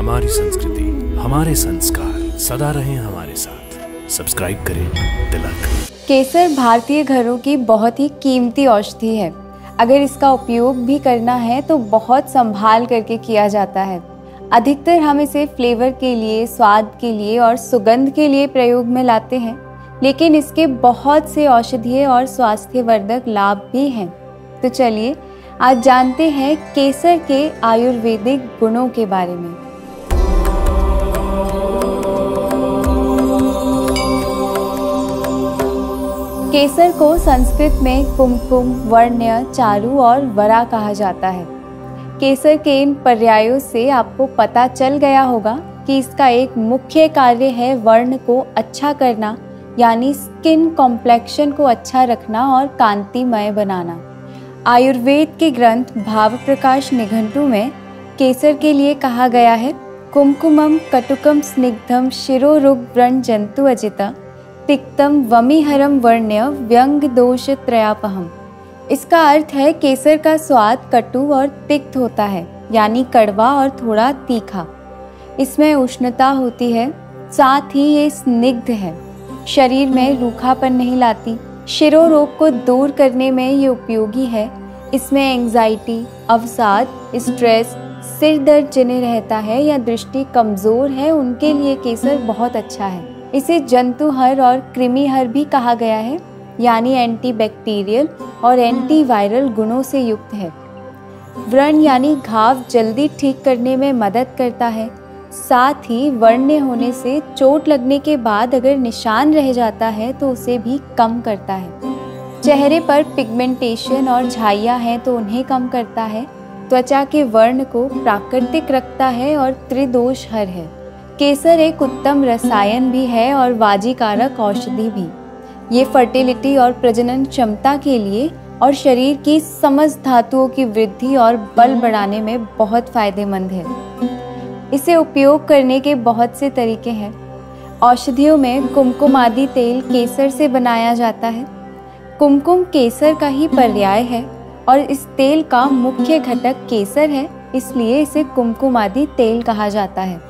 हमारी संस्कृति, हमारे संस्कार सदा रहें हमारे साथ। सब्सक्राइब करें तिलक। केसर भारतीय घरों की बहुत ही कीमती औषधि है। अगर इसका उपयोग भी करना है तो बहुत संभाल करके किया जाता है। अधिकतर हम इसे फ्लेवर के लिए, स्वाद के लिए और सुगंध के लिए प्रयोग में लाते हैं, लेकिन इसके बहुत से औषधीय और स्वास्थ्यवर्धक लाभ भी हैं। तो चलिए आज जानते हैं केसर के आयुर्वेदिक गुणों के बारे में। केसर को संस्कृत में कुमकुम, वर्ण्य, चारु और वरा कहा जाता है। केसर के इन पर्यायों से आपको पता चल गया होगा कि इसका एक मुख्य कार्य है वर्ण को अच्छा करना, यानी स्किन कॉम्प्लेक्शन को अच्छा रखना और कांतिमय बनाना। आयुर्वेद के ग्रंथ भाव प्रकाश निघंटु में केसर के लिए कहा गया है, कुमकुमम कटुकम स्निग्धम शिरोरुग व्रण जंतु अजिता तिक्तम वमीहरम वर्ण्य व्यंग दोष त्रयापहम। इसका अर्थ है केसर का स्वाद कटु और तिक्त होता है, यानी कड़वा और थोड़ा तीखा। इसमें उष्णता होती है, साथ ही ये स्निग्ध है, शरीर में रूखापन नहीं लाती। शिरोरोग को दूर करने में ये उपयोगी है। इसमें एंजाइटी, अवसाद, स्ट्रेस, सिर दर्द जिन्हें रहता है या दृष्टि कमजोर है उनके लिए केसर बहुत अच्छा है। इसे जंतुहर और कृमिहर भी कहा गया है, यानी एंटीबैक्टीरियल और एंटीवायरल गुणों से युक्त है। व्रण यानी घाव जल्दी ठीक करने में मदद करता है। साथ ही वर्ण्य होने से चोट लगने के बाद अगर निशान रह जाता है तो उसे भी कम करता है। चेहरे पर पिगमेंटेशन और झाइयाँ हैं तो उन्हें कम करता है। त्वचा के वर्ण को प्राकृतिक रखता है और त्रिदोष हर है। केसर एक उत्तम रसायन भी है और वाजीकारक औषधि भी। ये फर्टिलिटी और प्रजनन क्षमता के लिए और शरीर की समस्त धातुओं की वृद्धि और बल बढ़ाने में बहुत फायदेमंद है। इसे उपयोग करने के बहुत से तरीके हैं। औषधियों में कुमकुम आदि तेल केसर से बनाया जाता है। कुमकुम केसर का ही पर्याय है और इस तेल का मुख्य घटक केसर है, इसलिए इसे कुमकुम आदि तेल कहा जाता है।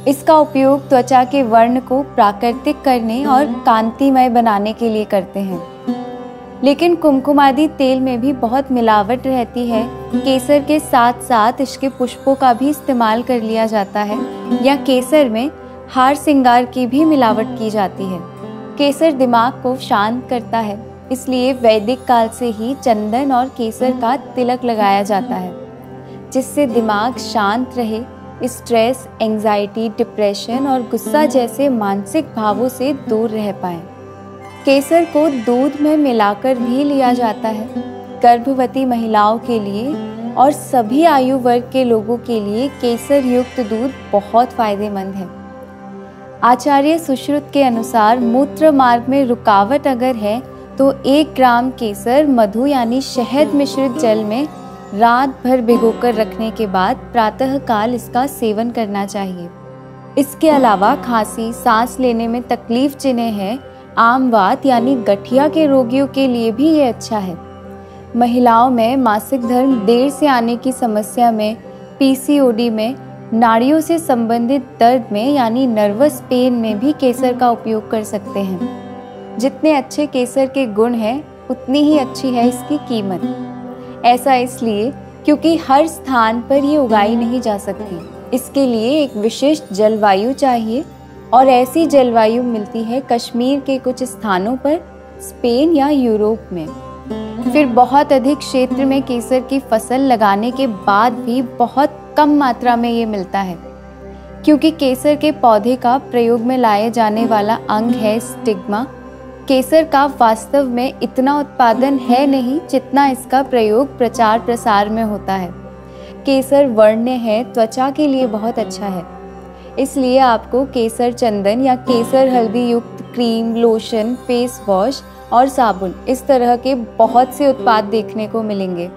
इसका उपयोग त्वचा के वर्ण को प्राकृतिक करने और कांतिमय बनाने के लिए करते हैं। लेकिन कुमकुम आदि तेल में भी बहुत मिलावट रहती है। केसर के साथ साथ इसके पुष्पों का भी इस्तेमाल कर लिया जाता है या केसर में हार श्रृंगार की भी मिलावट की जाती है। केसर दिमाग को शांत करता है, इसलिए वैदिक काल से ही चंदन और केसर का तिलक लगाया जाता है, जिससे दिमाग शांत रहे, स्ट्रेस, एंजाइटी, डिप्रेशन और गुस्सा जैसे मानसिक भावों से दूर रह पाए। केसर को दूध में मिलाकर भी लिया जाता है। गर्भवती महिलाओं के लिए और सभी आयु वर्ग के लोगों के लिए केसर युक्त दूध बहुत फायदेमंद है। आचार्य सुश्रुत के अनुसार मूत्र मार्ग में रुकावट अगर है तो 1 ग्राम केसर मधु यानी शहद मिश्रित जल में रात भर भिगोकर रखने के बाद प्रातः काल इसका सेवन करना चाहिए। इसके अलावा खांसी, सांस लेने में तकलीफ जिन्हें है, आम वात यानी गठिया के रोगियों के लिए भी ये अच्छा है। महिलाओं में मासिक धर्म देर से आने की समस्या में, पीसीओडी में, नाड़ियों से संबंधित दर्द में यानी नर्वस पेन में भी केसर का उपयोग कर सकते हैं। जितने अच्छे केसर के गुण हैं उतनी ही अच्छी है इसकी कीमत। ऐसा इसलिए क्योंकि हर स्थान पर ये उगाई नहीं जा सकती। इसके लिए एक विशिष्ट जलवायु चाहिए और ऐसी जलवायु मिलती है कश्मीर के कुछ स्थानों पर, स्पेन या यूरोप में। फिर बहुत अधिक क्षेत्र में केसर की फसल लगाने के बाद भी बहुत कम मात्रा में ये मिलता है, क्योंकि केसर के पौधे का प्रयोग में लाए जाने वाला अंग है स्टिग्मा। केसर का वास्तव में इतना उत्पादन है नहीं जितना इसका प्रयोग प्रचार प्रसार में होता है। केसर वर्ण्य है, त्वचा के लिए बहुत अच्छा है, इसलिए आपको केसर चंदन या केसर हल्दी युक्त क्रीम, लोशन, फेस वॉश और साबुन इस तरह के बहुत से उत्पाद देखने को मिलेंगे।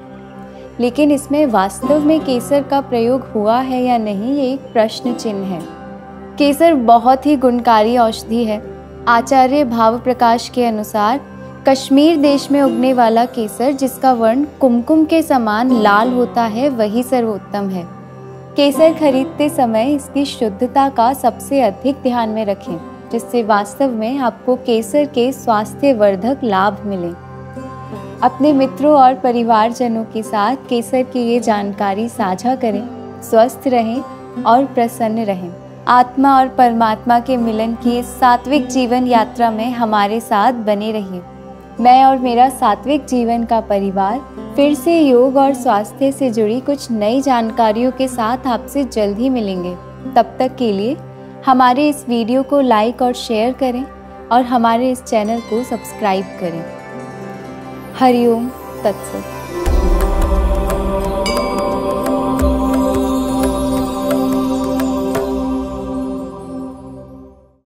लेकिन इसमें वास्तव में केसर का प्रयोग हुआ है या नहीं, ये एक प्रश्न चिन्ह है। केसर बहुत ही गुणकारी औषधि है। आचार्य भाव प्रकाश के अनुसार कश्मीर देश में उगने वाला केसर जिसका वर्ण कुमकुम के समान लाल होता है वही सर्वोत्तम है। केसर खरीदते समय इसकी शुद्धता का सबसे अधिक ध्यान में रखें, जिससे वास्तव में आपको केसर के स्वास्थ्यवर्धक लाभ मिले। अपने मित्रों और परिवारजनों के साथ केसर की ये जानकारी साझा करें। स्वस्थ रहें और प्रसन्न रहें। आत्मा और परमात्मा के मिलन की इस सात्विक जीवन यात्रा में हमारे साथ बने रहिए। मैं और मेरा सात्विक जीवन का परिवार फिर से योग और स्वास्थ्य से जुड़ी कुछ नई जानकारियों के साथ आपसे जल्द ही मिलेंगे। तब तक के लिए हमारे इस वीडियो को लाइक और शेयर करें और हमारे इस चैनल को सब्सक्राइब करें। हरिओम तत्सत।